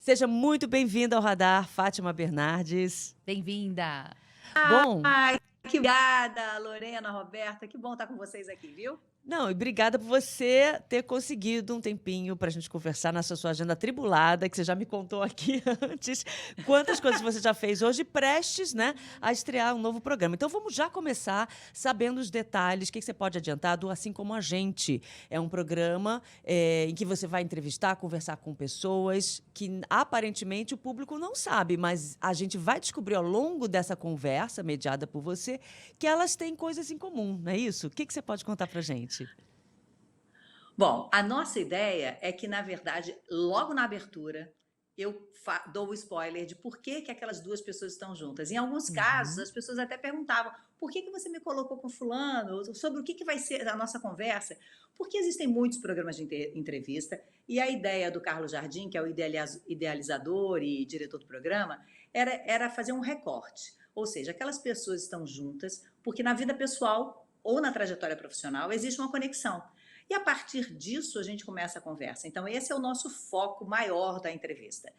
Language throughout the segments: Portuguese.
Seja muito bem-vinda ao Radar, Fátima Bernardes. Bem-vinda. Bom, Ai, que obrigada, Lorena, Roberta. Que bom estar com vocês aqui, viu? não, e obrigada por você ter conseguido um tempinho para a gente conversar nessa sua agenda atribulada, que você já me contou aqui antes, quantas coisas você já fez hoje, prestes, né, a estrear um novo programa. Então vamos já começar sabendo os detalhes, o que você pode adiantar do Assim Como a Gente. É um programa em que você vai entrevistar, conversar com pessoas que aparentemente o público não sabe, mas a gente vai descobrir ao longo dessa conversa mediada por você que elas têm coisas em comum, não é isso? O que você pode contar para a gente? Bom, a nossa ideia é que, na verdade, logo na abertura, eu dou o spoiler de por que aquelas duas pessoas estão juntas. Em alguns casos, as pessoas até perguntavam: por que você me colocou com fulano? Sobre o que vai ser a nossa conversa? Porque existem muitos programas de entrevista e a ideia do Carlos Jardim, que é o idealizador e diretor do programa, era fazer um recorte. Ou seja, aquelas pessoas estão juntas porque na vida pessoal ou na trajetória profissional existe uma conexão. E a partir disso a gente começa a conversa. Então esse é o nosso foco maior da entrevista.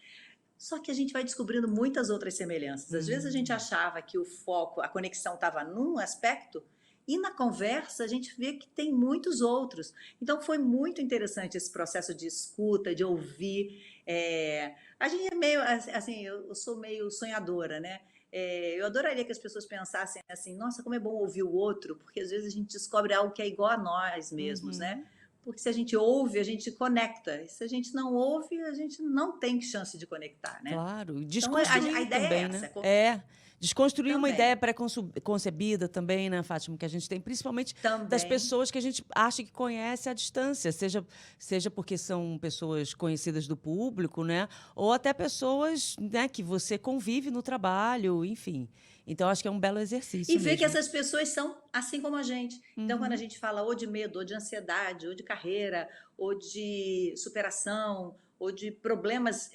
Só que a gente vai descobrindo muitas outras semelhanças. Às vezes a gente achava que o foco, a conexão estava num aspecto e na conversa a gente vê que tem muitos outros. Então foi muito interessante esse processo de escuta, de ouvir. A gente é meio, assim, eu sou meio sonhadora, né? Eu adoraria que as pessoas pensassem assim: nossa, como é bom ouvir o outro, porque às vezes a gente descobre algo que é igual a nós mesmos, né? Porque se a gente ouve, a gente conecta. E se a gente não ouve, a gente não tem chance de conectar, né? Claro, Então a desconstruir ideia também, é né? essa. Desconstruir uma ideia Também, pré-concebida também, né, Fátima, que a gente tem, principalmente das também. pessoas que a gente acha que conhece à distância, seja porque são pessoas conhecidas do público, né, ou até pessoas, né, que você convive no trabalho, enfim. Então, acho que é um belo E exercício ver que mesmo. essas pessoas são assim como a gente. Então, quando a gente fala ou de medo, ou de ansiedade, ou de carreira, ou de superação, ou de problemas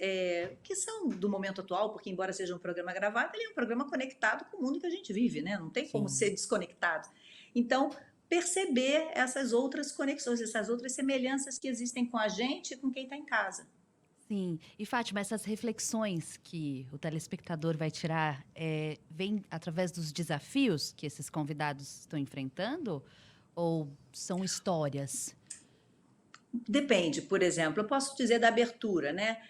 que são do momento atual, porque embora seja um programa gravado, ele é um programa conectado com o mundo que a gente vive, né? Não tem como ser Sim. desconectado. Então, perceber essas outras conexões, essas outras semelhanças que existem com a gente e com quem está em casa. Sim. E, Fátima, essas reflexões que o telespectador vai tirar vêm através dos desafios que esses convidados estão enfrentando? Ou são histórias? Depende, por exemplo, eu posso dizer da abertura, né?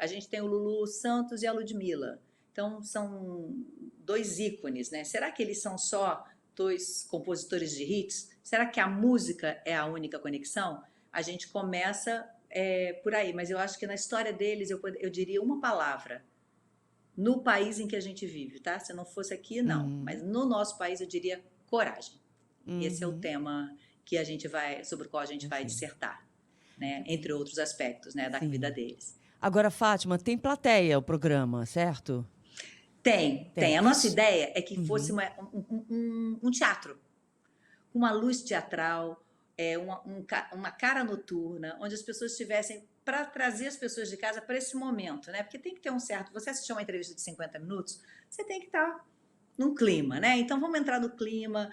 A gente tem o Lulu Santos e a Ludmilla. Então, são dois ícones, né? Será que eles são só dois compositores de hits? Será que a música é a única conexão? A gente começa por aí, mas eu acho que na história deles eu diria uma palavra. No país em que a gente vive, tá? Se não fosse aqui, não. Mas no nosso país eu diria coragem. Esse é o tema que a gente sobre o qual a gente vai Enfim, dissertar, né? Entre outros aspectos, né, da vida sim. deles. Agora, Fátima, tem plateia o programa, certo? Tem. Tem. A nossa Isso. ideia é que fosse um teatro, uma luz teatral, uma cara noturna, onde as pessoas estivessem para trazer as pessoas de casa para esse momento, né? Porque tem que ter um certo. Você assistiu uma entrevista de 50 minutos, você tem que estar num clima, né? Então vamos entrar no clima.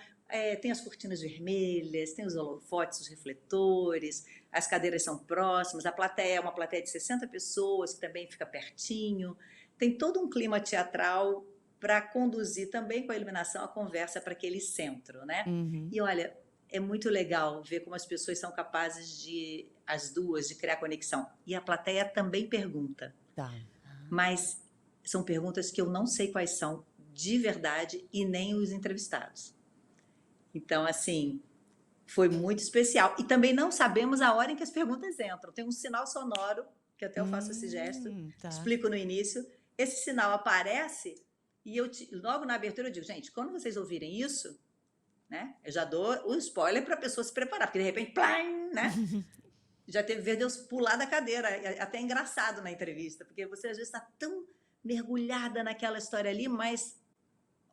Tem as cortinas vermelhas, tem os holofotes, os refletores, as cadeiras são próximas, a plateia é uma plateia de 60 pessoas que também fica pertinho. Tem todo um clima teatral para conduzir também com a iluminação a conversa para aquele centro, né? E olha, é muito legal ver como as pessoas são capazes as duas, de criar conexão. E a plateia também pergunta, Tá. mas são perguntas que eu não sei quais são de verdade e nem os entrevistados. Então, assim, foi muito especial. E também não sabemos a hora em que as perguntas entram. Tem um sinal sonoro, que até eu faço esse gesto, Tá. explico no início. Esse sinal aparece e logo na abertura eu digo: gente, quando vocês ouvirem isso, né, eu já dou o spoiler para a pessoa se preparar, porque de repente, plam, né? Já teve vez de eu pular da cadeira, até engraçado na entrevista, porque você às vezes está tão mergulhada naquela história ali, mas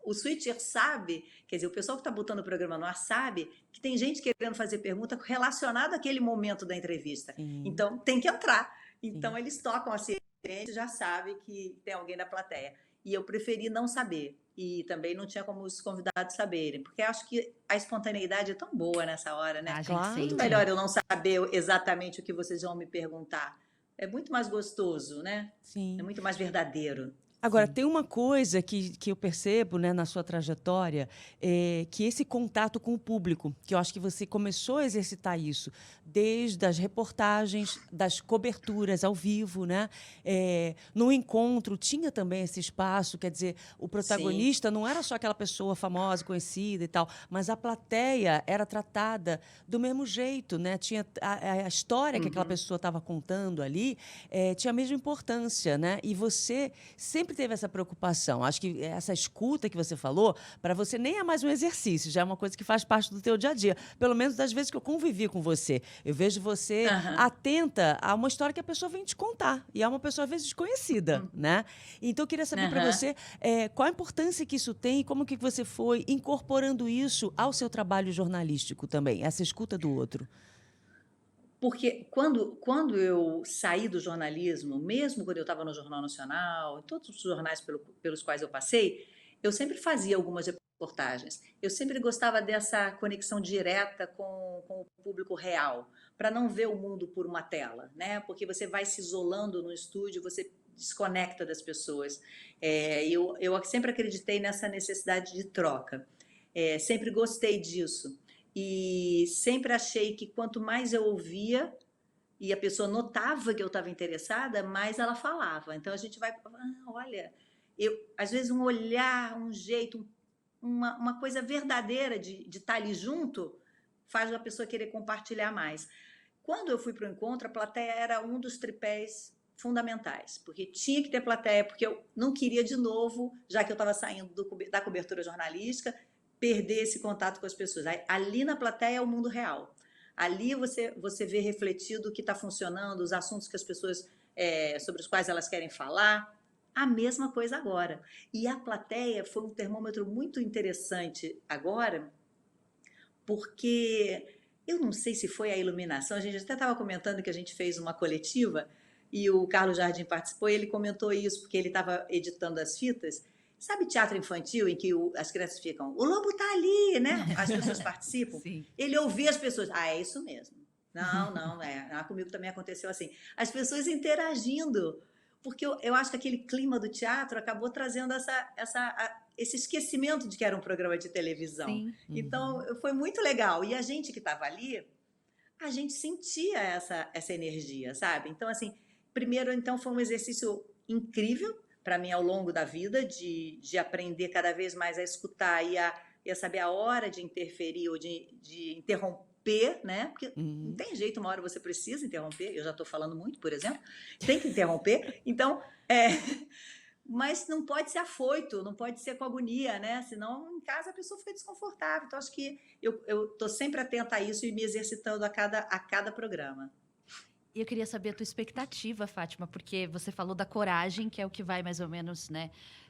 o switcher sabe, quer dizer, o pessoal que está botando o programa no ar sabe que tem gente querendo fazer pergunta relacionada àquele momento da entrevista. Sim, Então, tem que entrar. sim. Então, eles tocam a sirene, já sabe que tem alguém da plateia. E eu preferi não saber. E também não tinha como os convidados saberem, porque acho que a espontaneidade é tão boa nessa hora, né? A gente Muito Claro. sente. melhor eu não saber exatamente o que vocês vão me perguntar, É muito mais gostoso, né? É Sim. muito mais verdadeiro. Agora, Sim. tem uma coisa que eu percebo, né, na sua trajetória, que esse contato com o público, que eu acho que você começou a exercitar isso desde as reportagens, das coberturas ao vivo, né? No encontro tinha também esse espaço, quer dizer, o Sim. protagonista não era só aquela pessoa famosa, conhecida e tal, mas a plateia era tratada do mesmo jeito, né? Tinha a história que aquela Uhum. pessoa estava contando ali, tinha a mesma importância, né? E você sempre teve essa preocupação. Acho que essa escuta que você falou, para você nem é mais um exercício, já é uma coisa que faz parte do teu dia a dia. Pelo menos das vezes que eu convivi com você. Eu vejo você Aham. atenta a uma história que a pessoa vem te contar. E é uma pessoa, às vezes, desconhecida, Uhum. né? Então, eu queria saber para Aham. você qual a importância que isso tem e como que você foi incorporando isso ao seu trabalho jornalístico também, essa escuta do outro. Porque quando eu saí do jornalismo, mesmo quando eu estava no Jornal Nacional, em todos os jornais pelos quais eu passei, eu sempre fazia algumas reportagens. Eu sempre gostava dessa conexão direta com o público real, para não ver o mundo por uma tela, né? Porque você vai se isolando no estúdio, você desconecta das pessoas. Eu sempre acreditei nessa necessidade de troca. Sempre gostei disso. E sempre achei que quanto mais eu ouvia e a pessoa notava que eu estava interessada, mais ela falava. Então a gente vai, olha, às vezes um olhar, um jeito, uma coisa verdadeira de estar ali junto faz a pessoa querer compartilhar mais. Quando eu fui para o encontro, a plateia era um dos tripés fundamentais, porque tinha que ter plateia, porque eu não queria de novo, já que eu estava saindo da cobertura jornalística, perder esse contato com as pessoas. Ali na plateia é o mundo real. Ali você vê refletido o que está funcionando, os assuntos que as pessoas, sobre os quais elas querem falar. A mesma coisa agora. E a plateia foi um termômetro muito interessante agora, porque eu não sei se foi a iluminação, a gente até estava comentando que a gente fez uma coletiva e o Carlos Jardim participou e ele comentou isso, porque ele estava editando as fitas. Sabe teatro infantil em que as crianças ficam, o lobo está ali, né? As pessoas participam. Sim. Ele ouvia as pessoas, é isso mesmo. Não, não, comigo também aconteceu assim. As pessoas interagindo, porque eu acho que aquele clima do teatro acabou trazendo esse esquecimento de que era um programa de televisão. Sim. Então, foi muito legal. E a gente que estava ali, a gente sentia essa energia, sabe? Então, assim, primeiro, então, foi um exercício incrível para mim ao longo da vida, de aprender cada vez mais a escutar e a saber a hora de interferir ou de interromper, né? Porque não Uhum. tem jeito, uma hora você precisa interromper. Eu já estou falando muito, por exemplo. Tem que interromper. Então, mas não pode ser afoito, não pode ser com agonia, né? Senão, em casa, a pessoa fica desconfortável. Então, acho que eu estou sempre atenta a isso e me exercitando a cada programa. E eu queria saber a tua expectativa, Fátima, porque você falou da coragem, que é o que vai mais ou menos, né?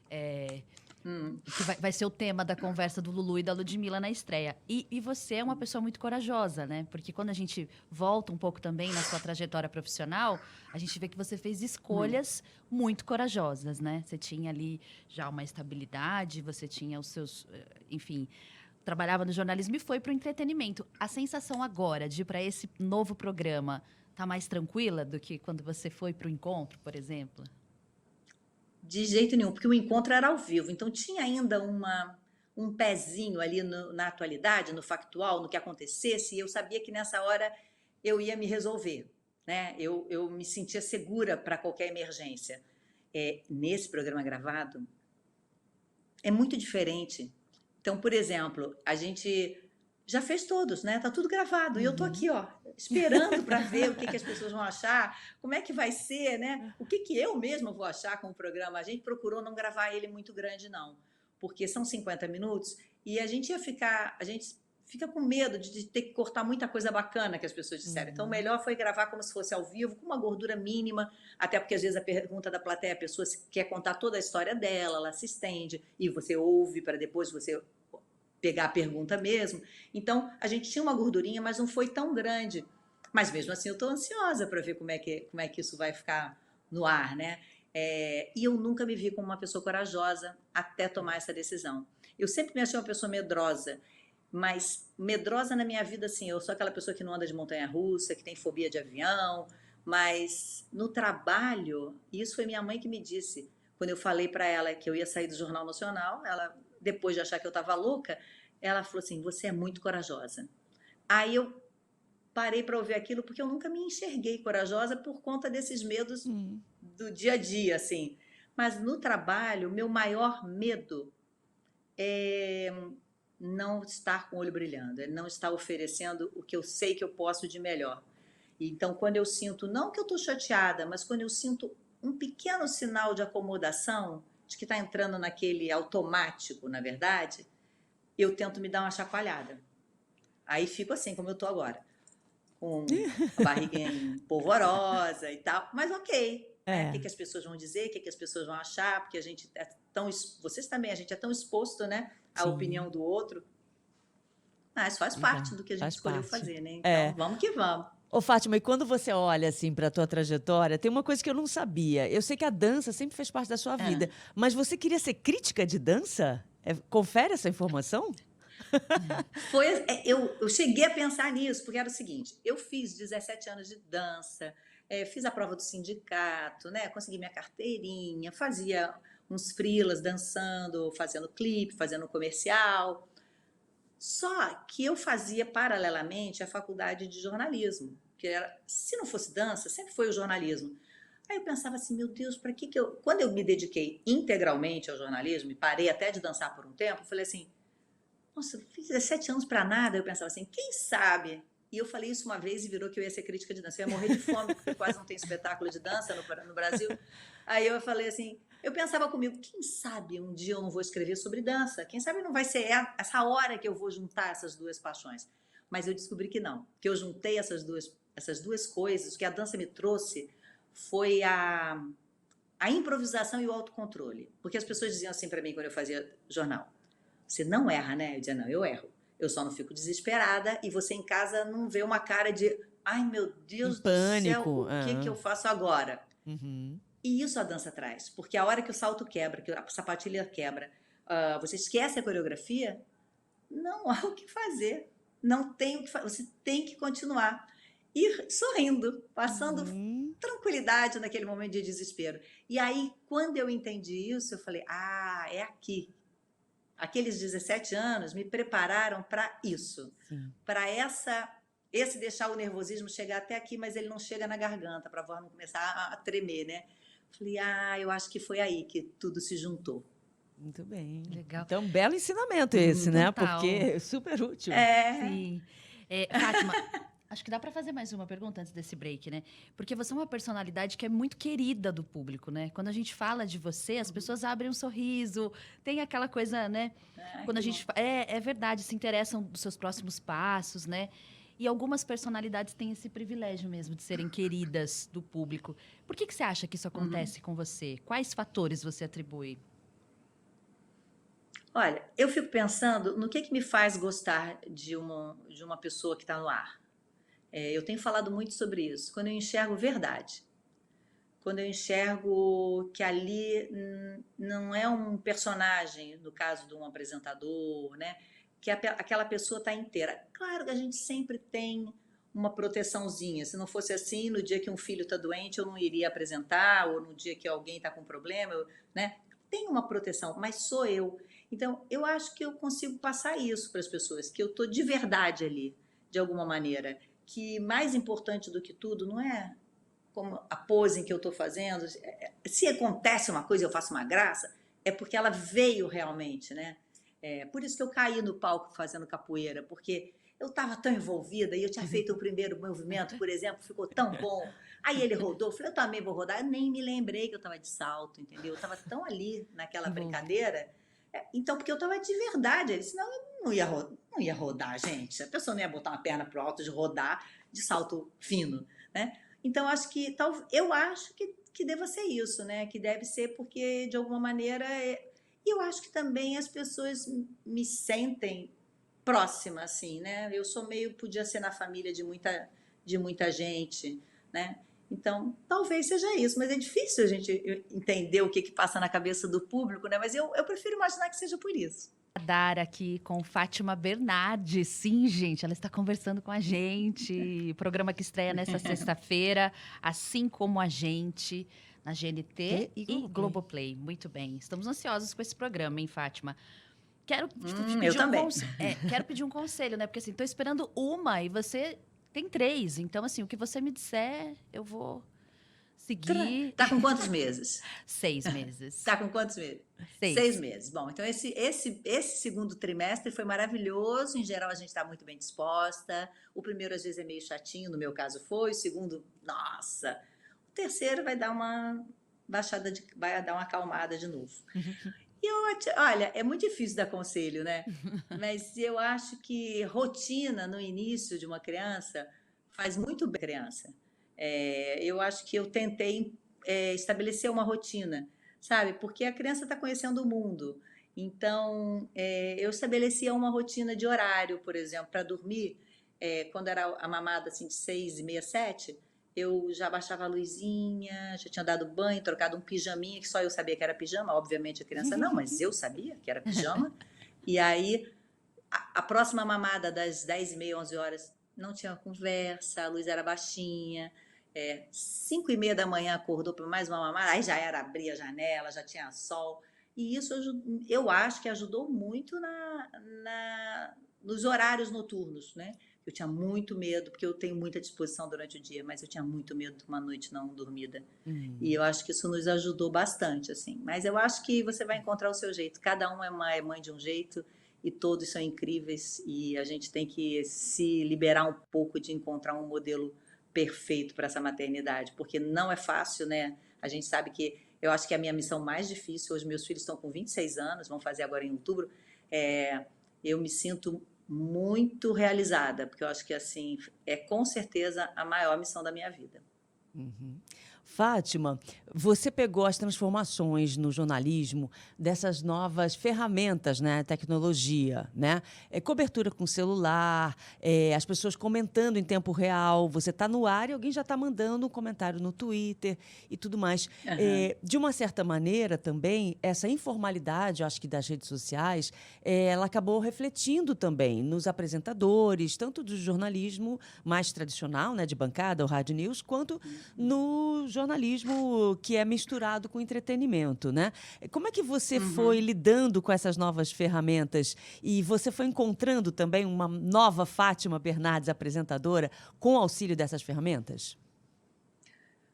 Que vai ser o tema da conversa do Lulu e da Ludmilla na estreia. E você é uma pessoa muito corajosa, né? Porque quando a gente volta um pouco também na sua trajetória profissional, a gente vê que você fez escolhas muito corajosas, né? Você tinha ali já uma estabilidade, você tinha os seus, enfim, trabalhava no jornalismo e foi para o entretenimento. A sensação agora de ir para esse novo programa tá mais tranquila do que quando você foi para o encontro, por exemplo? De jeito nenhum, porque o encontro era ao vivo, então tinha ainda um pezinho ali na atualidade, no factual, no que acontecesse, e eu sabia que nessa hora eu ia me resolver, né? Eu me sentia segura para qualquer emergência. Nesse programa gravado, é muito diferente. Então, por exemplo, a gente já fez todos, né? Tá tudo gravado. E eu tô aqui, ó, esperando para ver o que as pessoas vão achar, como é que vai ser, né? O que eu mesma vou achar com o programa. A gente procurou não gravar ele muito grande, não, porque são 50 minutos e a gente fica com medo de ter que cortar muita coisa bacana que as pessoas disseram. Então, o melhor foi gravar como se fosse ao vivo, com uma gordura mínima, até porque às vezes a pergunta da plateia, a pessoa quer contar toda a história dela, ela se estende, e você ouve para depois você pegar a pergunta mesmo. Então, a gente tinha uma gordurinha, mas não foi tão grande. Mas mesmo assim, eu estou ansiosa para ver como é que isso vai ficar no ar, né? E eu nunca me vi como uma pessoa corajosa até tomar essa decisão. Eu sempre me achei uma pessoa medrosa, mas medrosa na minha vida, assim, eu sou aquela pessoa que não anda de montanha-russa, que tem fobia de avião, Mas no trabalho, isso foi minha mãe que me disse. Quando eu falei para ela que eu ia sair do Jornal Nacional, ela, depois de achar que eu estava louca, ela falou assim: você é muito corajosa. Aí eu parei para ouvir aquilo porque eu nunca me enxerguei corajosa por conta desses medos do dia a dia, assim. Mas no trabalho, meu maior medo é não estar com o olho brilhando, é não estar oferecendo o que eu sei que eu posso de melhor. Então, quando eu sinto, não que eu estou chateada, mas quando eu sinto um pequeno sinal de acomodação, de que está entrando naquele automático, na verdade, eu tento me dar uma chacoalhada. Aí fico assim, como eu estou agora, com a barriguinha polvorosa e tal, mas ok. Né? O que as pessoas vão dizer, o que as pessoas vão achar, porque a gente é tão. Vocês também, a gente é tão exposto, né, à opinião do outro. Mas faz parte do que a gente escolheu fazer, né? Então, vamos que vamos. Ô, Fátima, e quando você olha assim para a tua trajetória, tem uma coisa que eu não sabia. Eu sei que a dança sempre fez parte da sua vida, mas você queria ser crítica de dança? Confere essa informação? Eu cheguei a pensar nisso, porque era o seguinte: eu fiz 17 anos de dança, fiz a prova do sindicato, né? Consegui minha carteirinha, fazia uns freelas dançando, fazendo clipe, fazendo comercial. Só que eu fazia paralelamente a faculdade de jornalismo, que era, se não fosse dança, sempre foi o jornalismo. Aí eu pensava assim, meu Deus, para que eu... Quando eu me dediquei integralmente ao jornalismo e parei até de dançar por um tempo, eu falei assim, nossa, eu fiz 17 anos para nada. Eu pensava assim, quem sabe? E eu falei isso uma vez e virou que eu ia ser crítica de dança. Eu ia morrer de fome, porque quase não tem espetáculo de dança no Brasil. Aí eu falei assim, eu pensava comigo, quem sabe um dia eu não vou escrever sobre dança? Quem sabe não vai ser essa hora que eu vou juntar essas duas paixões? Mas eu descobri que não, que eu juntei essas duas coisas. O que a dança me trouxe foi a improvisação e o autocontrole. Porque as pessoas diziam assim para mim quando eu fazia jornal, você não erra, né? Eu dizia, não, eu erro. Eu só não fico desesperada e você em casa não vê uma cara de, ai meu Deus do céu, o que eu faço agora? E isso a dança traz, porque a hora que o salto quebra, que a sapatilha quebra, você esquece a coreografia, não há o que fazer. Não tem o que fazer, você tem que continuar. E sorrindo, passando tranquilidade naquele momento de desespero. E aí, quando eu entendi isso, eu falei, é aqui. Aqueles 17 anos me prepararam para isso, para esse deixar o nervosismo chegar até aqui, mas ele não chega na garganta, para a voz não começar a tremer, né? Falei, eu acho que foi aí que tudo se juntou. Muito bem. Legal. Então, belo ensinamento esse, né? Total. Porque é super útil. Sim. Fátima, acho que dá para fazer mais uma pergunta antes desse break, né? Porque você é uma personalidade que é muito querida do público, né? Quando a gente fala de você, as pessoas abrem um sorriso, tem aquela coisa, né? Quando a gente é verdade, se interessam dos seus próximos passos, né? E algumas personalidades têm esse privilégio mesmo de serem queridas do público. Por que você acha que isso acontece com você? Quais fatores você atribui? Olha, eu fico pensando no que me faz gostar de uma pessoa que está no ar. Eu tenho falado muito sobre isso. Quando eu enxergo verdade, quando eu enxergo que ali não é um personagem, no caso de um apresentador, né? Que aquela pessoa está inteira. Claro que a gente sempre tem uma proteçãozinha. Se não fosse assim, no dia que um filho está doente, eu não iria apresentar, ou no dia que alguém está com problema, né? Tem uma proteção, mas sou eu. Então, eu acho que eu consigo passar isso para as pessoas, que eu estou de verdade ali, de alguma maneira. Que mais importante do que tudo não é como a pose que eu estou fazendo. Se acontece uma coisa e eu faço uma graça, é porque ela veio realmente, né? Por isso que eu caí no palco fazendo capoeira, porque eu estava tão envolvida e eu tinha feito o primeiro movimento, por exemplo, ficou tão bom. Aí ele rodou, eu falei, eu também vou rodar. Eu nem me lembrei que eu estava de salto, entendeu? Eu estava tão ali naquela brincadeira. Então, porque eu estava de verdade, senão eu não ia rodar, gente. A pessoa não ia botar uma perna pro alto de rodar de salto fino, né? Então, eu acho que deva ser isso, né? Que deve ser porque, de alguma maneira, eu acho que também as pessoas me sentem próxima, assim, né? Eu sou podia ser na família de muita gente, né? Então, talvez seja isso, mas é difícil a gente entender o que passa na cabeça do público, né? Mas eu prefiro imaginar que seja por isso. Dar aqui com Fátima Bernardes. Sim, gente, ela está conversando com a gente. Programa que estreia nessa sexta-feira, assim como a gente, na GNT E e Globoplay. Globoplay. Muito bem. Estamos ansiosos com esse programa, hein, Fátima? Quero te Eu pedir também. quero pedir um conselho, né? Porque assim, tô esperando uma e você tem 3. Então, assim, o que você me disser, eu vou seguir. Tá com quantos meses? 6 meses. Tá com quantos meses? 6. 6 meses. Bom, então esse segundo trimestre foi maravilhoso. Em geral, a gente está muito bem disposta. O primeiro, às vezes, é meio chatinho, no meu caso foi. O segundo, nossa. O terceiro vai dar uma baixada, vai dar uma acalmada de novo. E olha, é muito difícil dar conselho, né? Mas eu acho que rotina no início de uma criança faz muito bem à criança. Eu acho que eu tentei estabelecer uma rotina, sabe? Porque a criança está conhecendo o mundo. Então, eu estabelecia uma rotina de horário, por exemplo, para dormir. Quando era a mamada assim, de 6h30, 7h, eu já baixava a luzinha, já tinha dado banho, trocado um pijaminha, que só eu sabia que era pijama, obviamente a criança não, mas eu sabia que era pijama. E aí, a próxima mamada das 10h30, 11h, não tinha conversa, a luz era baixinha. 5h30 da manhã acordou para mais uma mamada, aí já era abrir a janela, já tinha sol. E isso eu acho que ajudou muito nos horários noturnos, né? Eu tinha muito medo, porque eu tenho muita disposição durante o dia, mas eu tinha muito medo de uma noite não dormida. E eu acho que isso nos ajudou bastante, assim. Mas eu acho que você vai encontrar o seu jeito. Cada um é mãe de um jeito e todos são incríveis. E a gente tem que se liberar um pouco de encontrar um modelo perfeito para essa maternidade, porque não é fácil, né? A gente sabe que eu acho que é a minha missão mais difícil. Hoje meus filhos estão com 26 anos, vão fazer agora em outubro. Eu me sinto muito realizada, porque eu acho que assim é com certeza a maior missão da minha vida. Fátima, você pegou as transformações no jornalismo dessas novas ferramentas, né? Tecnologia, né? Cobertura com celular, as pessoas comentando em tempo real. Você está no ar e alguém já está mandando um comentário no Twitter e tudo mais. De uma certa maneira, também, essa informalidade, eu acho que das redes sociais, ela acabou refletindo também nos apresentadores, tanto do jornalismo mais tradicional, né? De bancada, o Hard News, quanto no jornalismo que é misturado com entretenimento, né? Como é que você foi lidando com essas novas ferramentas e você foi encontrando também uma nova Fátima Bernardes apresentadora com o auxílio dessas ferramentas?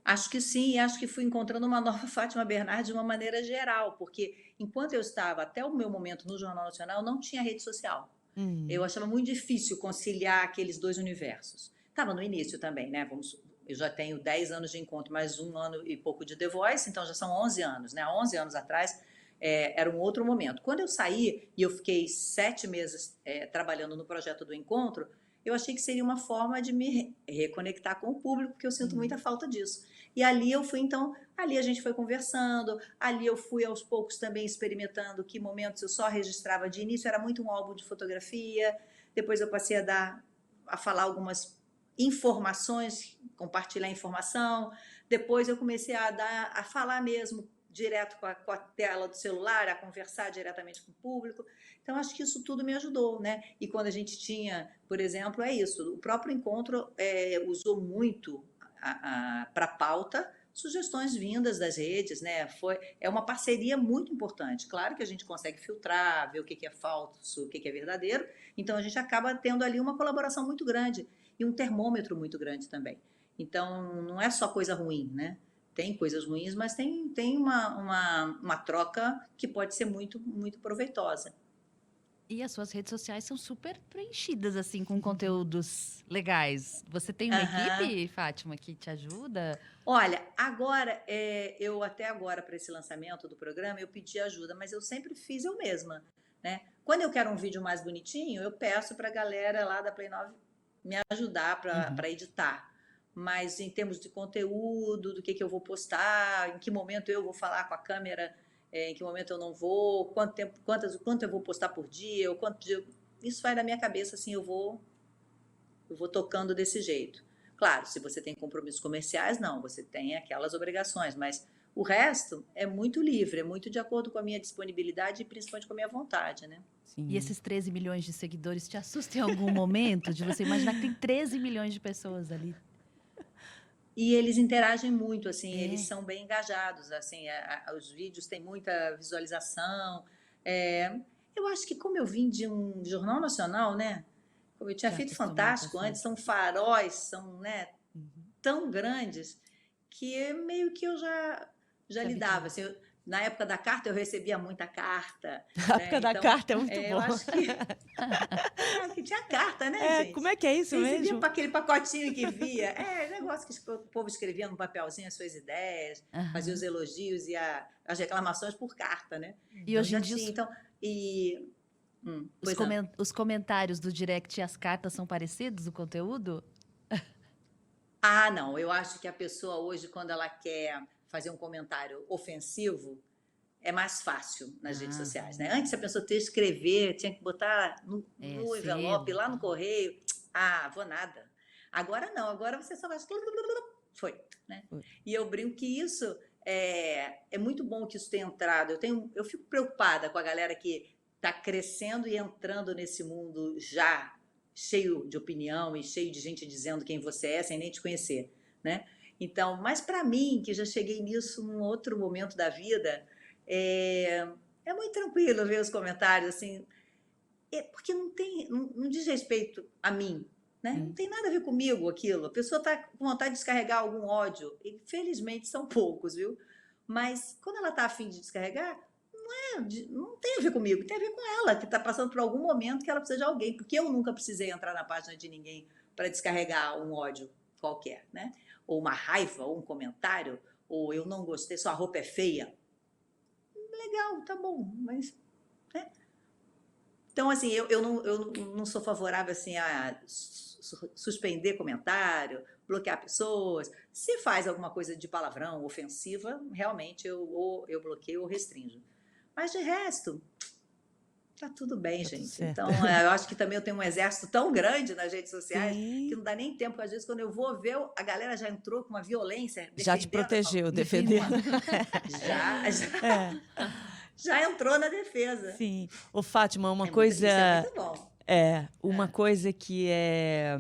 Acho que sim, e acho que fui encontrando uma nova Fátima Bernardes de uma maneira geral, porque enquanto eu estava até o meu momento no Jornal Nacional, não tinha rede social. Eu achava muito difícil conciliar aqueles dois universos. Estava no início também, né? Eu já tenho 10 anos de encontro, mais 1 ano e pouco de The Voice, então já são 11 anos, né? Há 11 anos atrás era um outro momento. Quando eu saí e eu fiquei 7 meses trabalhando no projeto do Encontro, eu achei que seria uma forma de me reconectar com o público, porque eu sinto muita falta disso. E ali eu fui, então, ali a gente foi conversando, ali eu fui aos poucos também experimentando que momentos eu só registrava de início, era muito um álbum de fotografia, depois eu passei a falar algumas informações, compartilhar informação, depois eu comecei a falar mesmo direto com a tela do celular, a conversar diretamente com o público. Então, acho que isso tudo me ajudou, né? E quando a gente tinha, por exemplo, o próprio Encontro usou muito para a pauta sugestões vindas das redes, né? É uma parceria muito importante. Claro que a gente consegue filtrar, ver o que é falso, o que é verdadeiro, então a gente acaba tendo ali uma colaboração muito grande e um termômetro muito grande também. Então, não é só coisa ruim, né? Tem coisas ruins, mas tem uma troca que pode ser muito, muito proveitosa. E as suas redes sociais são super preenchidas, assim, com conteúdos legais. Você tem uma equipe, Fátima, que te ajuda? Olha, agora, eu até agora, para esse lançamento do programa, eu pedi ajuda, mas eu sempre fiz eu mesma, né? Quando eu quero um vídeo mais bonitinho, eu peço para a galera lá da Play 9 me ajudar para editar. Mas em termos de conteúdo, do que eu vou postar, em que momento eu vou falar com a câmera, em que momento eu não vou, quanto eu vou postar por dia, isso vai na minha cabeça, assim, eu vou tocando desse jeito. Claro, se você tem compromissos comerciais, não, você tem aquelas obrigações, mas o resto é muito livre, é muito de acordo com a minha disponibilidade e principalmente com a minha vontade, né? E Sim. esses 13 milhões de seguidores te assustam em algum momento de você imaginar que tem 13 milhões de pessoas ali? E eles interagem muito, assim, eles É, são bem engajados, assim, os vídeos têm muita visualização. É, eu acho que como eu vim de um jornal nacional, né? Como eu tinha já feito acostumou com Fantástico essa. antes, são faróis, são, né, Uhum. tão grandes que meio que eu já Se lidava. habituou. Assim, na época da carta, eu recebia muita carta, A época né? da Então, carta é muito eu bom. acho que, que tinha carta, né, Como gente? é que é isso Você recebia mesmo? aquele pacotinho que via. Negócio que o povo escrevia no papelzinho as suas ideias, fazia os Aham. elogios e as reclamações por carta, né? E Então hoje em já dia tinha. Então, e. os, Pois não. os comentários do direct e as cartas são parecidos, o conteúdo? Ah, não. Eu acho que a pessoa hoje, quando ela quer fazer um comentário ofensivo, é mais fácil nas redes Ah, sociais, né? Antes a pessoa tinha que escrever, tinha que botar no envelope, selo. lá no correio. Ah, vou nada. Agora não, agora você só vai. Foi, né? E eu brinco que isso é muito bom que isso tenha entrado. Eu fico preocupada com a galera que está crescendo e entrando nesse mundo já cheio de opinião e cheio de gente dizendo quem você é sem nem te conhecer, né? Então, mas para mim, que já cheguei nisso num outro momento da vida, é muito tranquilo ver os comentários, assim, porque não diz respeito a mim, né? Não tem nada a ver comigo aquilo. A pessoa está com vontade de descarregar algum ódio, e felizmente são poucos, viu? Mas quando ela está afim de descarregar, não tem a ver comigo, tem a ver com ela, que está passando por algum momento que ela precisa de alguém, porque eu nunca precisei entrar na página de ninguém para descarregar um ódio qualquer, né? Ou uma raiva, ou um comentário, ou eu não gostei, sua roupa é feia. Legal, tá bom, mas. Né? Então, assim, eu não sou favorável assim, a suspender comentário, bloquear pessoas. Se faz alguma coisa de palavrão, ofensiva, realmente eu bloqueio ou restringo. Mas de resto, tá tudo bem, Tá tudo gente. certo. Então, eu acho que também eu tenho um exército tão grande nas redes sociais que Sim. não dá nem tempo, porque às vezes quando eu vou ver, a galera já entrou com uma violência, Já te defendendo. Eu falo, protegeu, defendendo. É, já entrou na defesa. sim. Ô, Fátima, uma Isso é coisa. muito bom. Uma coisa que é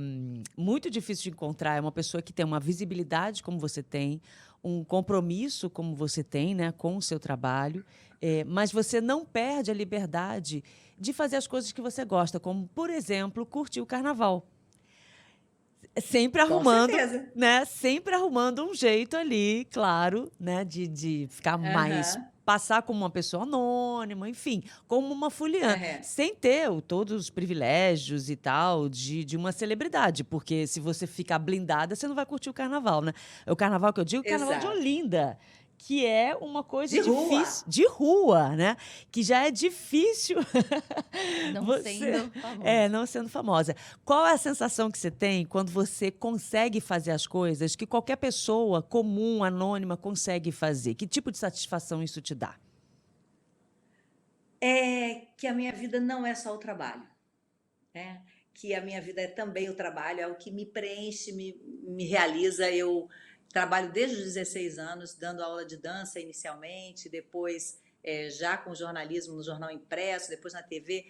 muito difícil de encontrar é uma pessoa que tem uma visibilidade como você tem, um compromisso como você tem, né, com o seu trabalho, mas você não perde a liberdade de fazer as coisas que você gosta, como, por exemplo, curtir o carnaval. Sempre Com arrumando, certeza. né? Sempre arrumando um jeito ali, claro, né? De ficar mais. Aham. Passar como uma pessoa anônima, enfim, como uma fuliana, Aham. sem ter todos os privilégios e tal de uma celebridade, porque se você ficar blindada, você não vai curtir o carnaval, né? O carnaval que eu digo, o carnaval de Exato. Olinda, que é uma coisa De rua. difícil, de rua, né? Que já é difícil Não você, sendo famoso. não sendo famosa. Qual é a sensação que você tem quando você consegue fazer as coisas que qualquer pessoa comum, anônima, consegue fazer? Que tipo de satisfação isso te dá? É que a minha vida não é só o trabalho, né? Que a minha vida é também o trabalho, é o que me preenche, me realiza. Eu trabalho desde os 16 anos, dando aula de dança inicialmente, depois já com jornalismo no jornal impresso, depois na TV.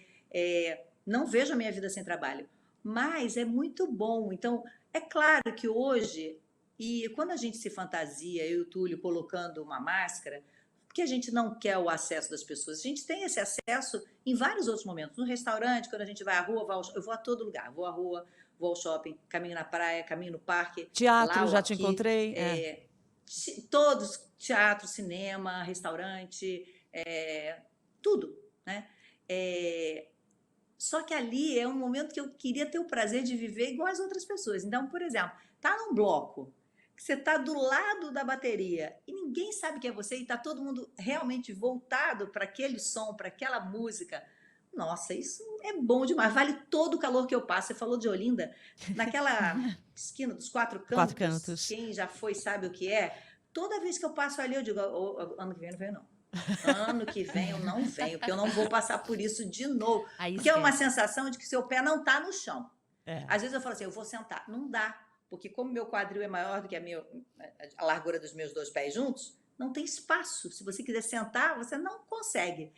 Não vejo a minha vida sem trabalho, mas é muito bom. Então, é claro que hoje, e quando a gente se fantasia, eu e o Túlio colocando uma máscara, porque a gente não quer o acesso das pessoas. A gente tem esse acesso em vários outros momentos. No restaurante, quando a gente vai à rua, eu vou a todo lugar. Vou à rua, vou ao shopping, caminho na praia, caminho no parque, Teatro, lá ou já te aqui. encontrei? Todos, teatro, cinema, restaurante, tudo, né? Só que ali é um momento que eu queria ter o prazer de viver igual as outras pessoas. Então, por exemplo, tá num bloco, que você tá do lado da bateria e ninguém sabe que é você e tá todo mundo realmente voltado para aquele som, para aquela música. Nossa, isso é bom demais. Vale todo o calor que eu passo. Você falou de Olinda, naquela esquina dos Quatro Quatro Cantos, Cantos. quem já foi sabe o que é. Toda vez que eu passo ali, eu digo, ano que vem não venho, não. Ano que vem eu não venho, porque eu não vou passar por isso de novo. Aí Porque é uma esquece. sensação de que seu pé não está no chão. É. Às vezes eu falo assim, eu vou sentar. Não dá. porque como meu quadril é maior do que a largura dos meus 2 pés juntos, não tem espaço. Se você quiser sentar, você não consegue.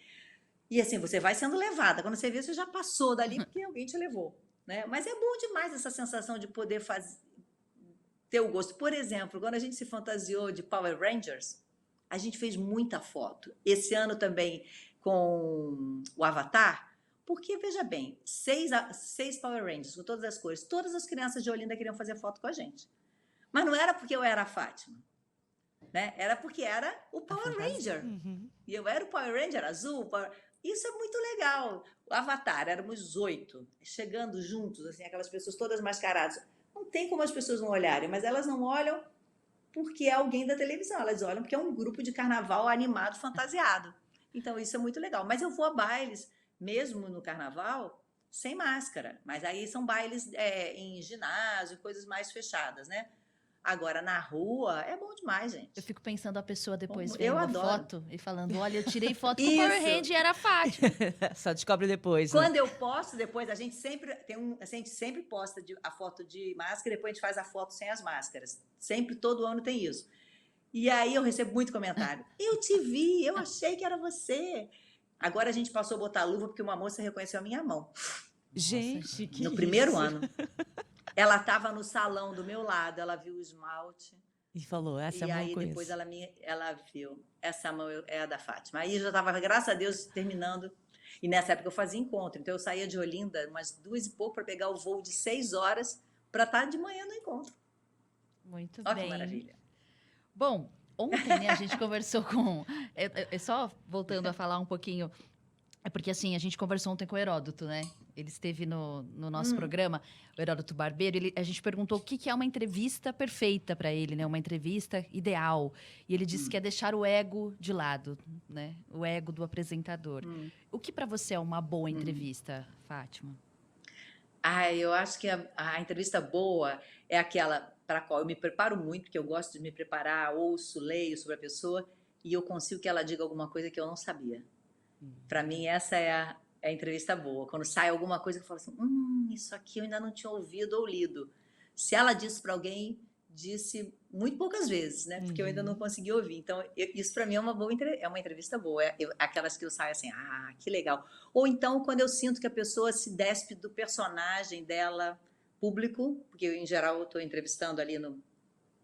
E assim, você vai sendo levada. Quando você vê, você já passou dali porque alguém te levou, né? Mas é bom demais essa sensação de poder ter o gosto. Por exemplo, quando a gente se fantasiou de Power Rangers, a gente fez muita foto. Esse ano também com o Avatar, porque, veja bem, 6 Power Rangers com todas as cores, todas as crianças de Olinda queriam fazer foto com a gente. Mas não era porque eu era a Fátima, né? Era porque era o Power Ranger. E eu era o Power Ranger azul. Isso é muito legal. O Avatar, éramos 8, chegando juntos, assim, aquelas pessoas todas mascaradas. Não tem como as pessoas não olharem, mas elas não olham porque é alguém da televisão, elas olham porque é um grupo de carnaval animado, fantasiado. Então, isso é muito legal. Mas eu vou a bailes, mesmo no carnaval, sem máscara. Mas aí são bailes em ginásio, coisas mais fechadas, né? Agora, na rua, é bom demais, gente. Eu fico pensando a pessoa depois Eu vendo a adoro. foto e falando, olha, eu tirei foto com o Power Ranger e era a Fátima. Só descobre depois, né? Quando eu posto depois, a gente sempre posta a foto de máscara e depois a gente faz a foto sem as máscaras. Sempre, todo ano tem isso. E aí eu recebo muito comentário. Eu te vi, eu achei que era você. Agora a gente passou a botar a luva porque uma moça reconheceu a minha mão. Gente, que No primeiro isso? ano. Ela estava no salão do meu lado, ela viu o esmalte. E falou, essa E mão eu aí depois conheço. ela viu, essa mão é a da Fátima. Aí eu já estava, graças a Deus, terminando. E nessa época eu fazia encontro. Então eu saía de Olinda umas 2 e pouco para pegar o voo de 6 horas para estar de manhã no encontro. Muito Olha bem. que maravilha. Bom, ontem, né, a gente conversou com... só voltando a falar um pouquinho... É porque, assim, a gente conversou ontem com o Heródoto, né? Ele esteve no nosso programa, o Heródoto Barbeiro. A gente perguntou o que é uma entrevista perfeita para ele, né? Uma entrevista ideal. E ele disse que é deixar o ego de lado, né? O ego do apresentador. O que para você é uma boa entrevista, Fátima? Eu acho que a entrevista boa é aquela para a qual eu me preparo muito, porque eu gosto de me preparar, ouço, leio sobre a pessoa e eu consigo que ela diga alguma coisa que eu não sabia. Para mim, essa é a entrevista boa. Quando sai alguma coisa que eu falo assim, isso aqui eu ainda não tinha ouvido ou lido. Se ela disse para alguém, disse muito poucas vezes, né? Porque eu ainda não consegui ouvir. Então, isso para mim é uma entrevista boa. Aquelas que eu saio assim, que legal. Ou então, quando eu sinto que a pessoa se despe do personagem dela público, porque eu, em geral, eu estou entrevistando ali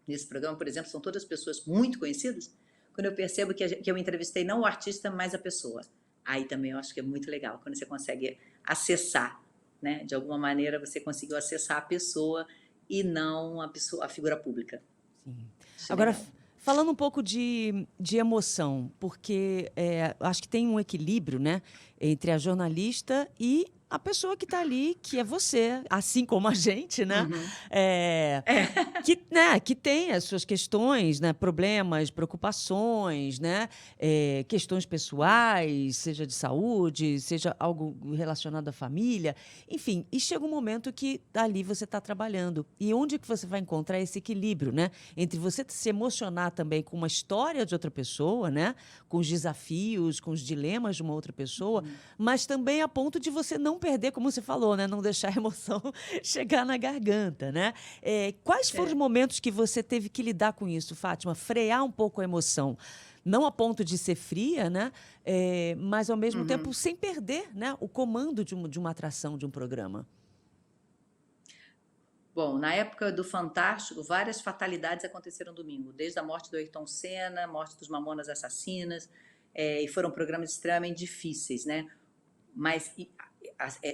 nesse programa, por exemplo, são todas pessoas muito conhecidas, quando eu percebo que eu entrevistei não o artista, mas a pessoa. Aí também eu acho que é muito legal, quando você consegue acessar, né? De alguma maneira você conseguiu acessar a pessoa e não a figura pública. Sim. Isso é Agora, legal. falando um pouco de emoção, porque acho que tem um equilíbrio, né, entre a jornalista e a pessoa que está ali, que é você, assim como a gente, né? Que tem as suas questões, né? Problemas, preocupações, né? Questões pessoais, seja de saúde, seja algo relacionado à família. Enfim, e chega um momento que ali você está trabalhando. E onde que você vai encontrar esse equilíbrio, né? Entre você se emocionar também com uma história de outra pessoa, né? Com os desafios, com os dilemas de uma outra pessoa, mas também a ponto de você não perder, como você falou, né? Não deixar a emoção chegar na garganta, né? Quais foram os momentos que você teve que lidar com isso, Fátima? Frear um pouco a emoção. Não a ponto de ser fria, né? Mas, ao mesmo tempo, sem perder, né, o comando de uma atração, de um programa. Bom, na época do Fantástico, várias fatalidades aconteceram domingo, desde a morte do Ayrton Senna, a morte dos Mamonas Assassinas, e foram programas extremamente difíceis, né? Mas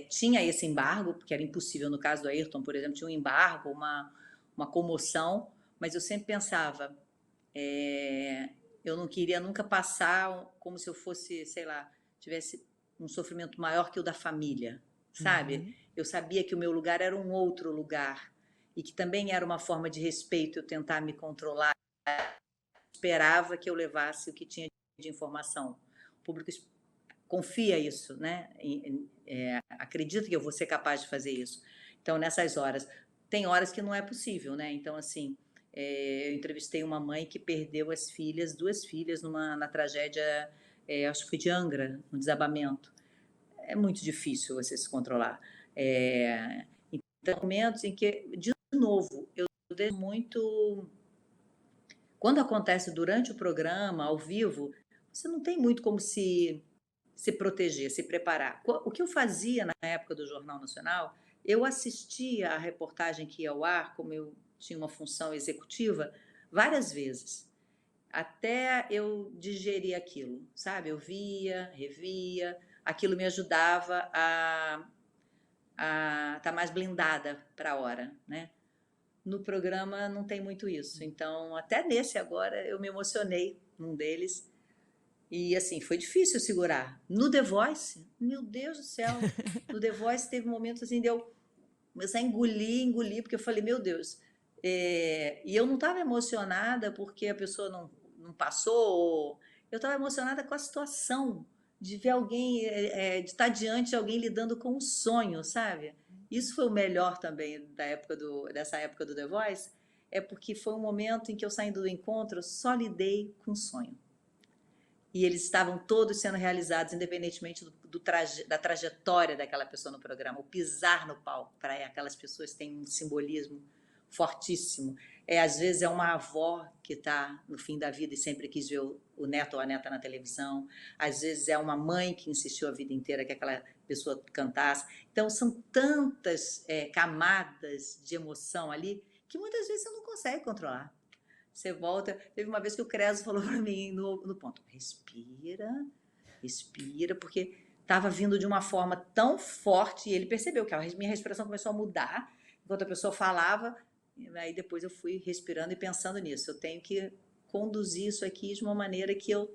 tinha esse embargo, porque era impossível, no caso do Ayrton, por exemplo, tinha um embargo, uma comoção, mas eu sempre pensava, eu não queria nunca passar como se eu fosse, sei lá, tivesse um sofrimento maior que o da família, sabe? Eu sabia que o meu lugar era um outro lugar e que também era uma forma de respeito eu tentar me controlar. Esperava que eu levasse o que tinha de informação. O público confia isso, né? Acredita que eu vou ser capaz de fazer isso. Então, nessas horas, tem horas que não é possível, né? Então, assim, eu entrevistei uma mãe que perdeu as filhas, 2 filhas, na tragédia, acho que foi de Angra, no desabamento. É muito difícil você se controlar. Então, momentos em que, de novo, eu muito... Quando acontece durante o programa, ao vivo, você não tem muito como se proteger, se preparar. O que eu fazia na época do Jornal Nacional, eu assistia a reportagem que ia ao ar, como eu tinha uma função executiva, várias vezes, até eu digerir aquilo, sabe? Eu via, revia, aquilo me ajudava a estar mais blindada para a hora, né? No programa não tem muito isso. Então, até nesse agora, eu me emocionei num deles. E, assim, foi difícil segurar. No The Voice, meu Deus do céu, no The Voice teve momentos assim de eu começar a engolir, porque eu falei, meu Deus. E eu não estava emocionada porque a pessoa não passou. Eu estava emocionada com a situação de ver alguém, de estar diante de alguém lidando com um sonho, sabe? Isso foi o melhor também dessa época do The Voice, é porque foi um momento em que eu, saindo do encontro, só lidei com o sonho. E eles estavam todos sendo realizados, independentemente da trajetória daquela pessoa no programa. O pisar no palco, para aquelas pessoas, tem um simbolismo fortíssimo. Às vezes é uma avó que está no fim da vida e sempre quis ver o neto ou a neta na televisão. Às vezes é uma mãe que insistiu a vida inteira que aquela pessoa cantasse. Então, são tantas camadas de emoção ali que muitas vezes você não consegue controlar. Você volta... Teve uma vez que o Creso falou para mim no ponto, respira, porque estava vindo de uma forma tão forte, e ele percebeu que a minha respiração começou a mudar, enquanto a pessoa falava, e aí depois eu fui respirando e pensando nisso. Eu tenho que conduzir isso aqui de uma maneira que eu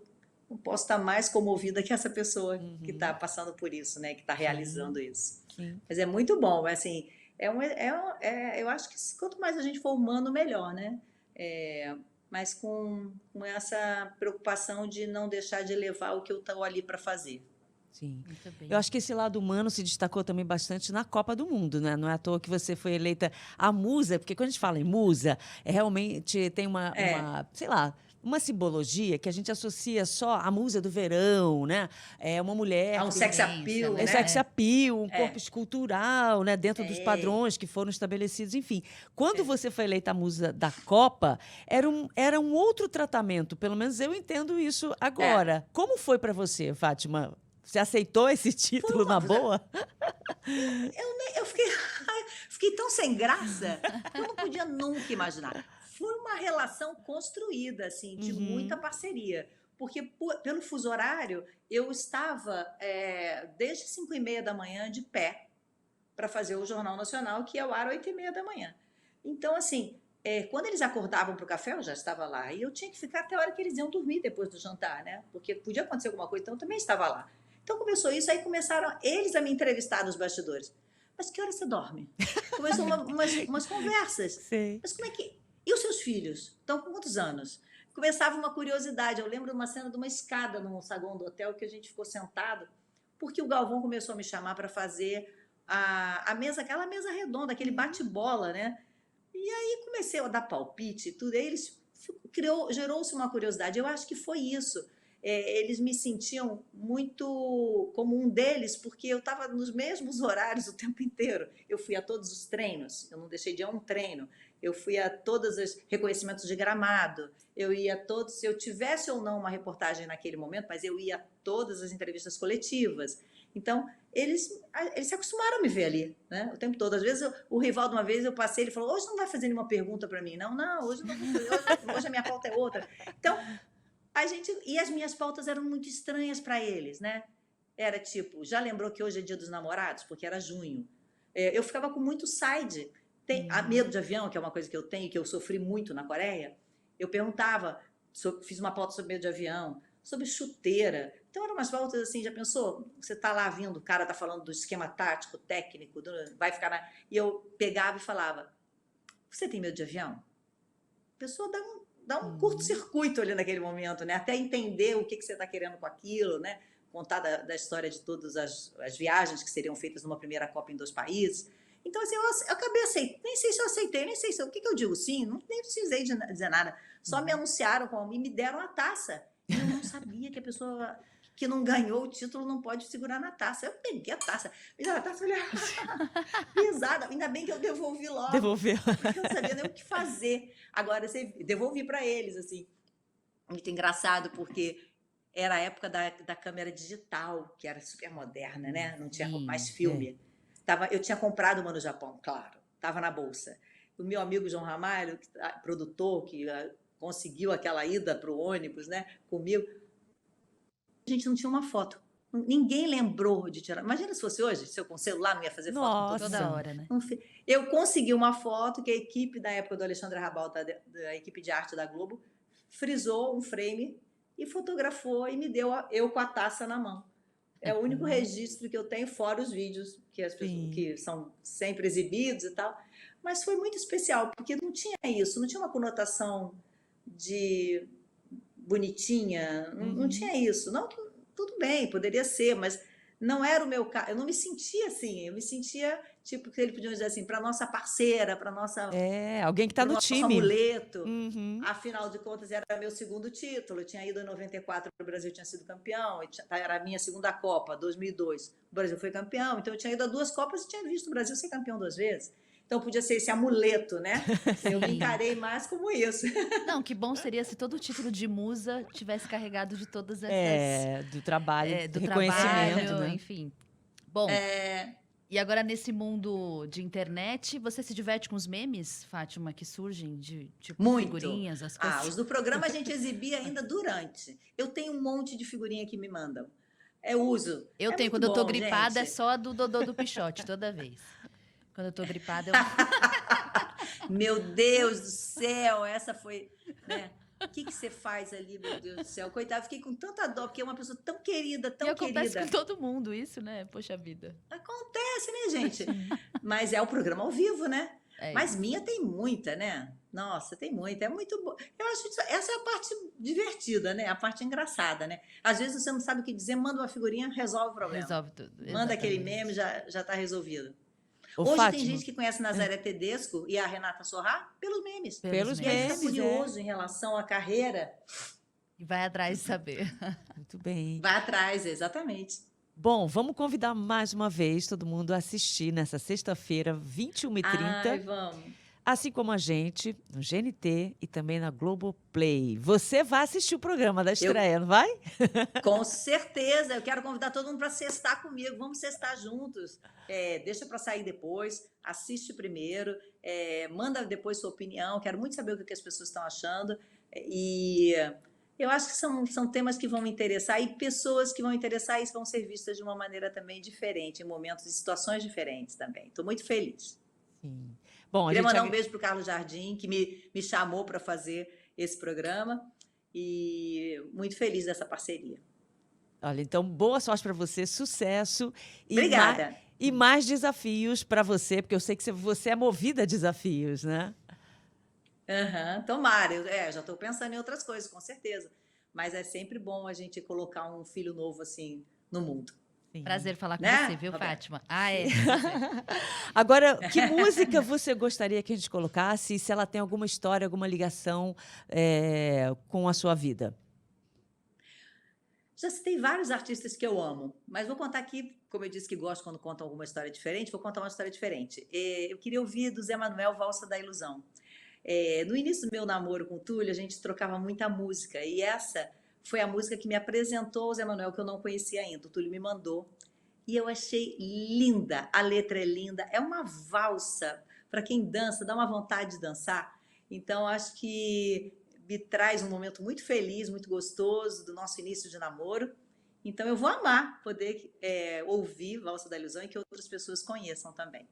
não posso estar mais comovida que essa pessoa que está passando por isso, né? Que está realizando isso. Sim. Mas é muito bom, assim, eu acho que quanto mais a gente for humano, melhor, né? Mas com essa preocupação de não deixar de levar o que eu estou ali para fazer. Sim. Muito bem. Eu acho que esse lado humano se destacou também bastante na Copa do Mundo, né? Não é à toa que você foi eleita a musa, porque quando a gente fala em musa, realmente tem uma, sei lá, uma simbologia que a gente associa só à musa do verão, né? É uma mulher... Há um sex appeal, É né? sex appeal, um corpo escultural, né? Dentro dos padrões que foram estabelecidos. Enfim, quando você foi eleita a musa da Copa, era um outro tratamento. Pelo menos eu entendo isso agora. Como foi para você, Fátima? Você aceitou esse título na boa? Eu fiquei tão sem graça que eu não podia nunca imaginar. Foi uma relação construída, assim, de muita parceria. Porque pelo fuso horário, eu estava desde 5h30 da manhã de pé para fazer o Jornal Nacional, que ia ao ar 8h30 da manhã. Então, assim, quando eles acordavam para o café, eu já estava lá. E eu tinha que ficar até a hora que eles iam dormir depois do jantar, né? Porque podia acontecer alguma coisa, então eu também estava lá. Então começou isso, aí começaram eles a me entrevistar nos bastidores. Mas que hora você dorme? Começou umas conversas. Sim. Mas como é que... E os seus filhos? Estão com quantos anos? Começava uma curiosidade. Eu lembro de uma cena de uma escada no saguão do hotel que a gente ficou sentado, porque o Galvão começou a me chamar para fazer a mesa, aquela mesa redonda, aquele bate-bola, né? E aí comecei a dar palpite e tudo. Aí gerou-se uma curiosidade. Eu acho que foi isso. Eles me sentiam muito como um deles, porque eu estava nos mesmos horários o tempo inteiro. Eu fui a todos os treinos, eu não deixei de ir a um treino. Eu fui a todos os reconhecimentos de gramado, eu ia a todos, se eu tivesse ou não uma reportagem naquele momento, mas eu ia a todas as entrevistas coletivas. Então, eles se acostumaram a me ver ali, né? O tempo todo. Às vezes, o Rivaldo, uma vez, eu passei, ele falou, hoje não vai fazer nenhuma pergunta para mim. Não, hoje não vou fazer, hoje a minha pauta é outra. Então, e as minhas pautas eram muito estranhas para eles, né? Era tipo, já lembrou que hoje é dia dos namorados? Porque era junho. Eu ficava com muito side. Medo de avião, que é uma coisa que eu tenho, que eu sofri muito na Coreia. Eu perguntava, fiz uma pauta sobre medo de avião, sobre chuteira. Então, eram umas pautas assim, já pensou? Você está lá vindo, o cara está falando do esquema tático, técnico, vai ficar... E eu pegava e falava, você tem medo de avião? A pessoa dá um curto-circuito ali naquele momento, né? Até entender o que você está querendo com aquilo, né? Contar da história de todas as viagens que seriam feitas numa primeira Copa em 2 países. Então, assim, eu acabei aceitando. Nem sei se eu aceitei, nem sei se... O que eu digo? Sim, nem precisei dizer nada. Só me anunciaram e me deram a taça. E eu não sabia que a pessoa que não ganhou o título não pode segurar na taça. Eu peguei a taça, me deu a taça, olha, pesada. Ainda bem que eu devolvi logo, Devolveu. porque eu não sabia nem o que fazer. Agora, devolvi para eles, assim. Muito engraçado, porque era a época da câmera digital, que era super moderna, né? Não tinha mais filme. Eu tinha comprado uma no Japão, claro, estava na bolsa. O meu amigo João Ramalho, produtor, que conseguiu aquela ida para o ônibus, né, comigo, a gente não tinha uma foto. Ninguém lembrou de tirar. Imagina se fosse hoje, se eu com o celular não ia fazer foto com todo Toda hora, né? Eu consegui uma foto que a equipe da época do Alexandre Rabal, da equipe de arte da Globo, frisou um frame e fotografou e me deu eu com a taça na mão. É o único registro que eu tenho, fora os vídeos que as pessoas, que são sempre exibidos e tal. Mas foi muito especial, porque não tinha isso, não tinha uma conotação de bonitinha, não tinha isso. Não, tudo bem, poderia ser, mas não era o meu caso. Eu não me sentia assim, eu me sentia tipo que ele podia dizer assim, para nossa parceira, para nossa alguém que está no nosso time. amuleto. Afinal de contas, era meu segundo título. Eu tinha ido em 94, o Brasil tinha sido campeão, era a minha segunda Copa, 2002. O Brasil foi campeão, então eu tinha ido a 2 Copas e tinha visto o Brasil ser campeão 2 vezes. Então podia ser esse amuleto, né? Eu me encarei mais como isso. Não, que bom seria se todo o título de musa tivesse carregado de todas essas... do trabalho, do reconhecimento, trabalho, né? enfim. Bom, e agora nesse mundo de internet, você se diverte com os memes, Fátima, que surgem de tipo Muito. figurinhas, as coisas? Os do programa a gente exibia ainda durante. Eu tenho um monte de figurinha que me mandam. Eu uso. Eu tenho, quando eu tô gripada, é só do Dodô do Pichote, toda vez. Quando eu tô gripada, eu... Meu Deus do céu, essa foi... Né? O que você faz ali, meu Deus do céu? Coitada, fiquei com tanta dó, porque é uma pessoa tão querida, tão querida. Acontece com todo mundo isso, né? Poxa vida. Acontece, né, gente? Mas é o programa ao vivo, né? Mas minha tem muita, né? Nossa, tem muita. É muito bom. Eu acho que essa é a parte divertida, né? A parte engraçada, né? Às vezes você não sabe o que dizer, manda uma figurinha, resolve o problema. Resolve tudo. Manda Exatamente. aquele meme, já está resolvido. Ô, Hoje Fátima, tem gente que conhece Nazaré Tedesco e a Renata Sorrá pelos memes. Pelos E aí memes, fica curioso em relação à carreira. E vai atrás de saber. Muito bem. Vai atrás, exatamente. Bom, vamos convidar mais uma vez todo mundo a assistir nessa sexta-feira, 21h30. Ai, vamos. Assim como a gente, no GNT e também na Globoplay. Você vai assistir o programa da estreia, não vai? Com certeza. Eu quero convidar todo mundo para sextar comigo. Vamos sextar juntos. Deixa para sair depois. Assiste primeiro. Manda depois sua opinião. Quero muito saber o que as pessoas estão achando. E eu acho que são temas que vão me interessar. E pessoas que vão interessar e vão ser vistas de uma maneira também diferente, em momentos e situações diferentes também. Estou muito feliz. Sim. Bom, Queria mandar um beijo para o Carlos Jardim, que me chamou para fazer esse programa, e muito feliz dessa parceria. Olha, então, boa sorte para você, sucesso. Obrigada. E mais desafios para você, porque eu sei que você é movida a desafios, né? Tomara. Eu já estou pensando em outras coisas, com certeza. Mas é sempre bom a gente colocar um filho novo assim no mundo. Sim. Prazer falar com Né, você, viu, Roberta? Fátima? Prazer. Agora, que música você gostaria que a gente colocasse? E se ela tem alguma história, alguma ligação com a sua vida? Já citei vários artistas que eu amo, mas vou contar aqui, como eu disse que gosto quando contam alguma história diferente, vou contar uma história diferente. Eu queria ouvir do Zé Manuel Valsa da Ilusão. No início do meu namoro com o Túlio, a gente trocava muita música, e essa foi a música que me apresentou o Zé Manuel, que eu não conhecia ainda. O Túlio me mandou. E eu achei linda. A letra é linda. É uma valsa. Para quem dança, dá uma vontade de dançar. Então, acho que me traz um momento muito feliz, muito gostoso do nosso início de namoro. Então, eu vou amar poder ouvir Valsa da Ilusão e que outras pessoas conheçam também.